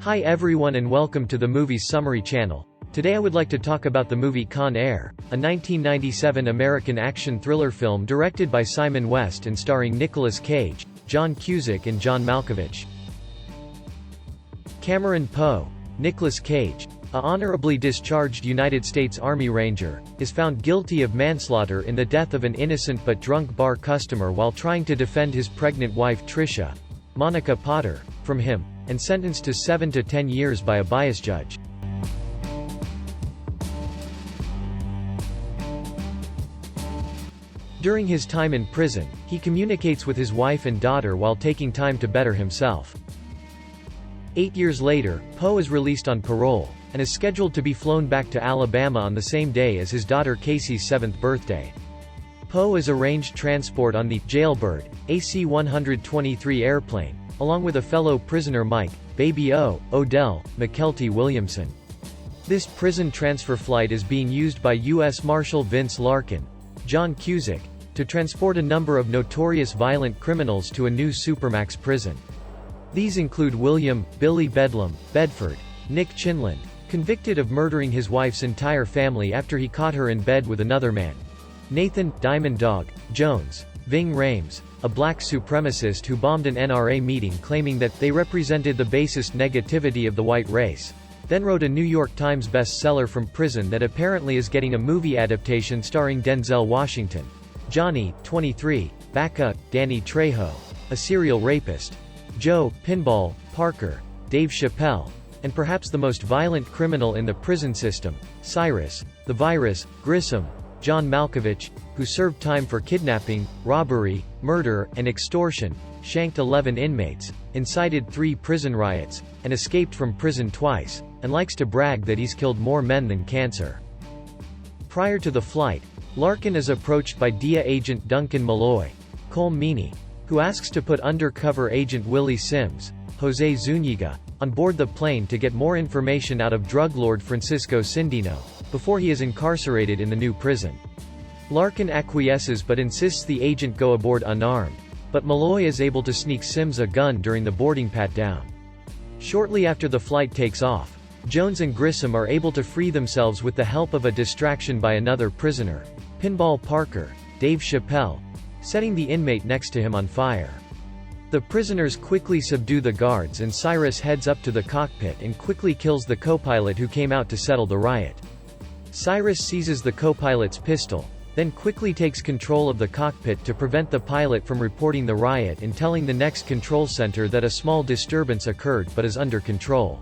Hi everyone and welcome to the Movies Summary channel. Today I would like to talk about the movie Con Air, a 1997 American action thriller film directed by Simon West and starring Nicolas Cage, John Cusack and John Malkovich. Cameron Poe, Nicolas Cage, a honorably discharged United States Army Ranger, is found guilty of manslaughter in the death of an innocent but drunk bar customer while trying to defend his pregnant wife Tricia, Monica Potter, from him, and sentenced to 7 to 10 years by a biased judge. During his time in prison, he communicates with his wife and daughter while taking time to better himself. 8 years later, Poe is released on parole, and is scheduled to be flown back to Alabama on the same day as his daughter Casey's 7th birthday. Poe is arranged transport on the Jailbird, AC-123 airplane, along with a fellow prisoner Mike, Baby O, Odell, McKelty Williamson. This prison transfer flight is being used by U.S. Marshal Vince Larkin, John Cusack, to transport a number of notorious violent criminals to a new Supermax prison. These include William "Billy" Bedlam Bedford, Nick Chinlund, convicted of murdering his wife's entire family after he caught her in bed with another man; Nathan "Diamond Dog" Jones, Ving Rhames, a black supremacist who bombed an NRA meeting claiming that they represented the basest negativity of the white race, then wrote a New York Times bestseller from prison that apparently is getting a movie adaptation starring Denzel Washington; Johnny, 23, Bacca, Danny Trejo, a serial rapist; Joe, Pinball, Parker, Dave Chappelle, and perhaps the most violent criminal in the prison system, Cyrus, the Virus, Grissom, John Malkovich, who served time for kidnapping, robbery, murder, and extortion, shanked 11 inmates, incited 3 prison riots, and escaped from prison twice, and likes to brag that he's killed more men than cancer. Prior to the flight, Larkin is approached by DEA agent Duncan Malloy, Colm Meaney, who asks to put undercover agent Willie Sims, Jose Zuniga, on board the plane to get more information out of drug lord Francisco Cindino, before he is incarcerated in the new prison. Larkin acquiesces but insists the agent go aboard unarmed, but Malloy is able to sneak Sims a gun during the boarding pat-down. Shortly after the flight takes off, Jones and Grissom are able to free themselves with the help of a distraction by another prisoner, Pinball Parker, Dave Chappelle, setting the inmate next to him on fire. The prisoners quickly subdue the guards and Cyrus heads up to the cockpit and quickly kills the co-pilot who came out to settle the riot. Cyrus seizes the co-pilot's pistol, then quickly takes control of the cockpit to prevent the pilot from reporting the riot and telling the next control center that a small disturbance occurred but is under control.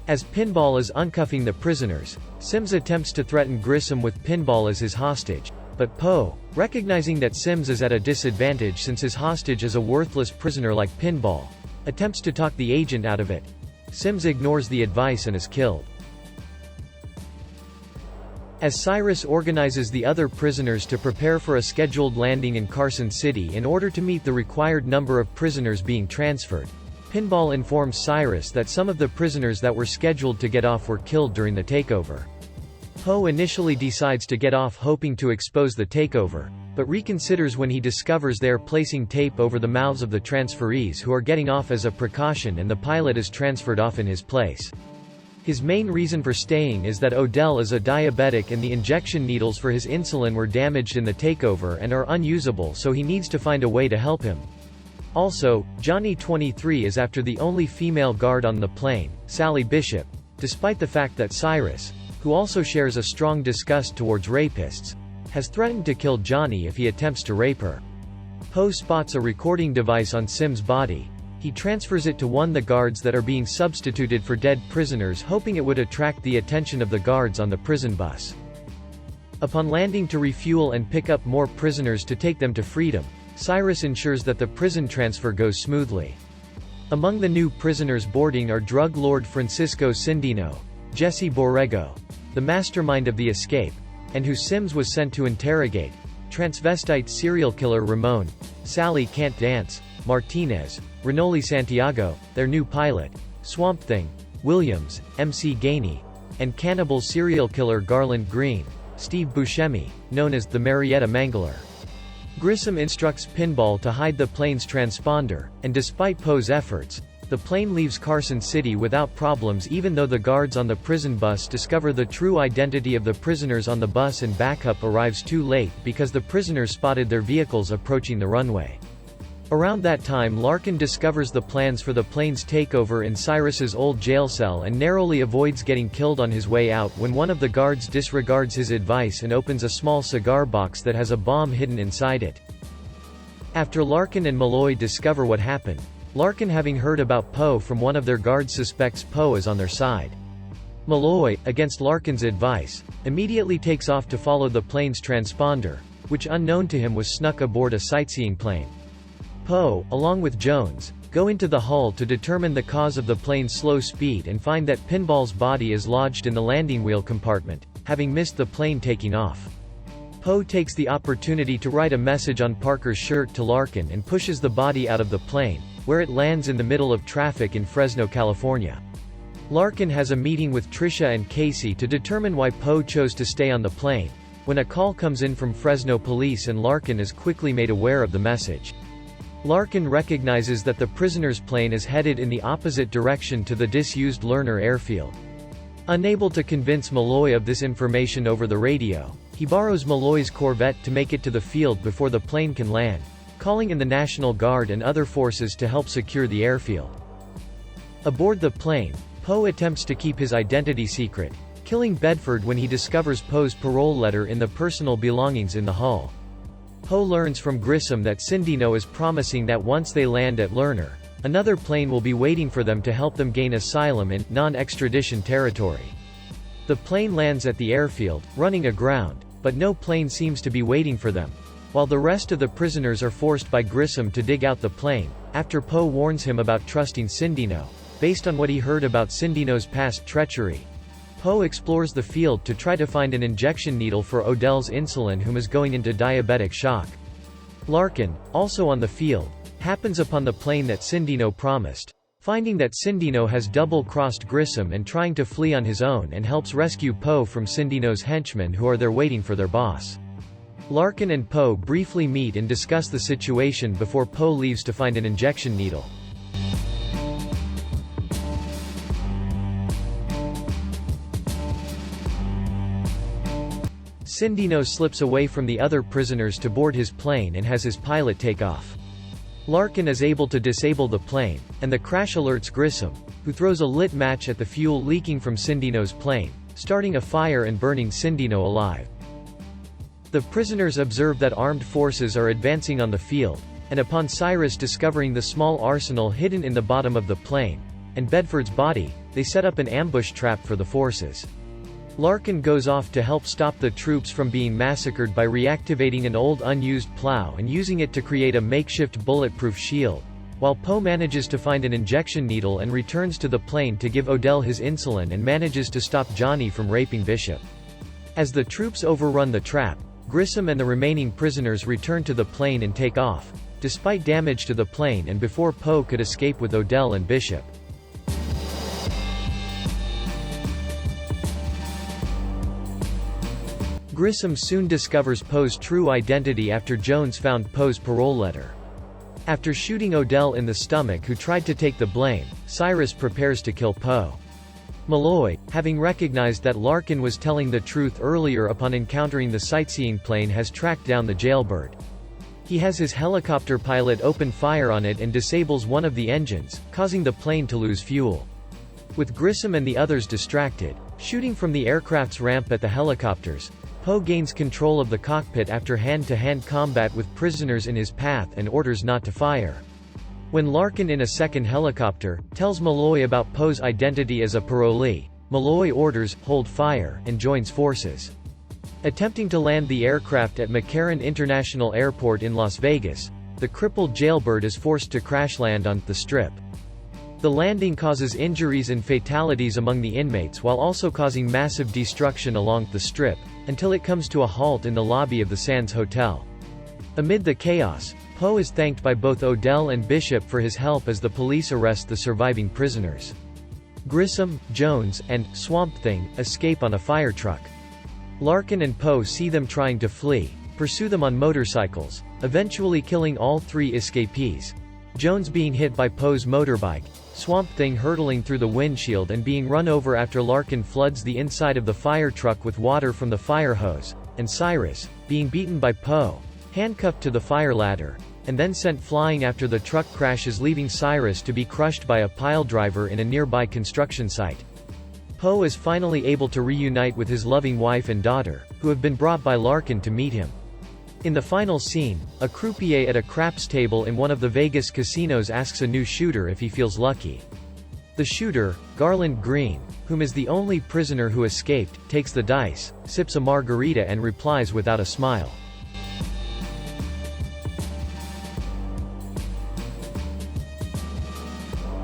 As Pinball is uncuffing the prisoners, Sims attempts to threaten Grissom with Pinball as his hostage, but Poe, recognizing that Sims is at a disadvantage since his hostage is a worthless prisoner like Pinball, attempts to talk the agent out of it. Sims ignores the advice and is killed. As Cyrus organizes the other prisoners to prepare for a scheduled landing in Carson City in order to meet the required number of prisoners being transferred, Pinball informs Cyrus that some of the prisoners that were scheduled to get off were killed during the takeover. Poe initially decides to get off hoping to expose the takeover, but reconsiders when he discovers they are placing tape over the mouths of the transferees who are getting off as a precaution and the pilot is transferred off in his place. His main reason for staying is that Odell is a diabetic and the injection needles for his insulin were damaged in the takeover and are unusable, so he needs to find a way to help him. Also, Johnny 23 is after the only female guard on the plane, Sally Bishop, despite the fact that Cyrus, who also shares a strong disgust towards rapists, has threatened to kill Johnny if he attempts to rape her. Poe spots a recording device on Sims' body. He transfers it to one of the guards that are being substituted for dead prisoners, hoping it would attract the attention of the guards on the prison bus. Upon landing to refuel and pick up more prisoners to take them to freedom, Cyrus ensures that the prison transfer goes smoothly. Among the new prisoners boarding are drug lord Francisco Cindino, Jesse Borrego, the mastermind of the escape, and who Sims was sent to interrogate, transvestite serial killer Ramon, Sally Can't Dance, Martinez, Renoli Santiago, their new pilot, Swamp Thing, Williams, MC Gainey, and cannibal serial killer Garland Green, Steve Buscemi, known as the Marietta Mangler. Grissom instructs Pinball to hide the plane's transponder, and despite Poe's efforts, the plane leaves Carson City without problems even though the guards on the prison bus discover the true identity of the prisoners on the bus and backup arrives too late because the prisoners spotted their vehicles approaching the runway. Around that time Larkin discovers the plans for the plane's takeover in Cyrus's old jail cell and narrowly avoids getting killed on his way out when one of the guards disregards his advice and opens a small cigar box that has a bomb hidden inside it. After Larkin and Malloy discover what happened, Larkin, having heard about Poe from one of their guards, suspects Poe is on their side. Malloy, against Larkin's advice, immediately takes off to follow the plane's transponder, which unknown to him was snuck aboard a sightseeing plane. Poe, along with Jones, go into the hull to determine the cause of the plane's slow speed and find that Pinball's body is lodged in the landing wheel compartment, having missed the plane taking off. Poe takes the opportunity to write a message on Parker's shirt to Larkin and pushes the body out of the plane, where it lands in the middle of traffic in Fresno, California. Larkin has a meeting with Tricia and Casey to determine why Poe chose to stay on the plane, when a call comes in from Fresno police and Larkin is quickly made aware of the message. Larkin recognizes that the prisoner's plane is headed in the opposite direction to the disused Lerner airfield. Unable to convince Malloy of this information over the radio, he borrows Malloy's Corvette to make it to the field before the plane can land, calling in the National Guard and other forces to help secure the airfield. Aboard the plane, Poe attempts to keep his identity secret, killing Bedford when he discovers Poe's parole letter in the personal belongings in the hull. Poe learns from Grissom that Sindino is promising that once they land at Lerner, another plane will be waiting for them to help them gain asylum in non-extradition territory. The plane lands at the airfield, running aground, but no plane seems to be waiting for them, while the rest of the prisoners are forced by Grissom to dig out the plane, after Poe warns him about trusting Sindino, based on what he heard about Sindino's past treachery. Poe explores the field to try to find an injection needle for Odell's insulin, whom is going into diabetic shock. Larkin, also on the field, happens upon the plane that Sindino promised, finding that Sindino has double-crossed Grissom and trying to flee on his own, and helps rescue Poe from Sindino's henchmen who are there waiting for their boss. Larkin and Poe briefly meet and discuss the situation before Poe leaves to find an injection needle. Sindino slips away from the other prisoners to board his plane and has his pilot take off. Larkin is able to disable the plane, and the crash alerts Grissom, who throws a lit match at the fuel leaking from Sindino's plane, starting a fire and burning Sindino alive. The prisoners observe that armed forces are advancing on the field, and upon Cyrus discovering the small arsenal hidden in the bottom of the plane, and Bedford's body, they set up an ambush trap for the forces. Larkin goes off to help stop the troops from being massacred by reactivating an old unused plow and using it to create a makeshift bulletproof shield, while Poe manages to find an injection needle and returns to the plane to give Odell his insulin and manages to stop Johnny from raping Bishop. As the troops overrun the trap, Grissom and the remaining prisoners return to the plane and take off, despite damage to the plane and before Poe could escape with Odell and Bishop. Grissom soon discovers Poe's true identity after Jones found Poe's parole letter. After shooting Odell in the stomach, who tried to take the blame, Cyrus prepares to kill Poe. Malloy, having recognized that Larkin was telling the truth earlier upon encountering the sightseeing plane, has tracked down the jailbird. He has his helicopter pilot open fire on it and disables one of the engines, causing the plane to lose fuel. With Grissom and the others distracted, shooting from the aircraft's ramp at the helicopters, Poe gains control of the cockpit after hand-to-hand combat with prisoners in his path and orders not to fire. When Larkin, in a second helicopter, tells Malloy about Poe's identity as a parolee, Malloy orders, "Hold fire," and joins forces. Attempting to land the aircraft at McCarran International Airport in Las Vegas, the crippled jailbird is forced to crash land on the Strip. The landing causes injuries and fatalities among the inmates while also causing massive destruction along the Strip, until it comes to a halt in the lobby of the Sands Hotel. Amid the chaos, Poe is thanked by both Odell and Bishop for his help as the police arrest the surviving prisoners. Grissom, Jones, and Swamp Thing escape on a fire truck. Larkin and Poe see them trying to flee, pursue them on motorcycles, eventually killing all three escapees, Jones being hit by Poe's motorbike, Swamp Thing hurtling through the windshield and being run over after Larkin floods the inside of the fire truck with water from the fire hose, and Cyrus, being beaten by Poe, handcuffed to the fire ladder, and then sent flying after the truck crashes, leaving Cyrus to be crushed by a piledriver in a nearby construction site. Poe is finally able to reunite with his loving wife and daughter, who have been brought by Larkin to meet him. In the final scene, a croupier at a craps table in one of the Vegas casinos asks a new shooter if he feels lucky. The shooter, Garland Green, whom is the only prisoner who escaped, takes the dice, sips a margarita and replies without a smile,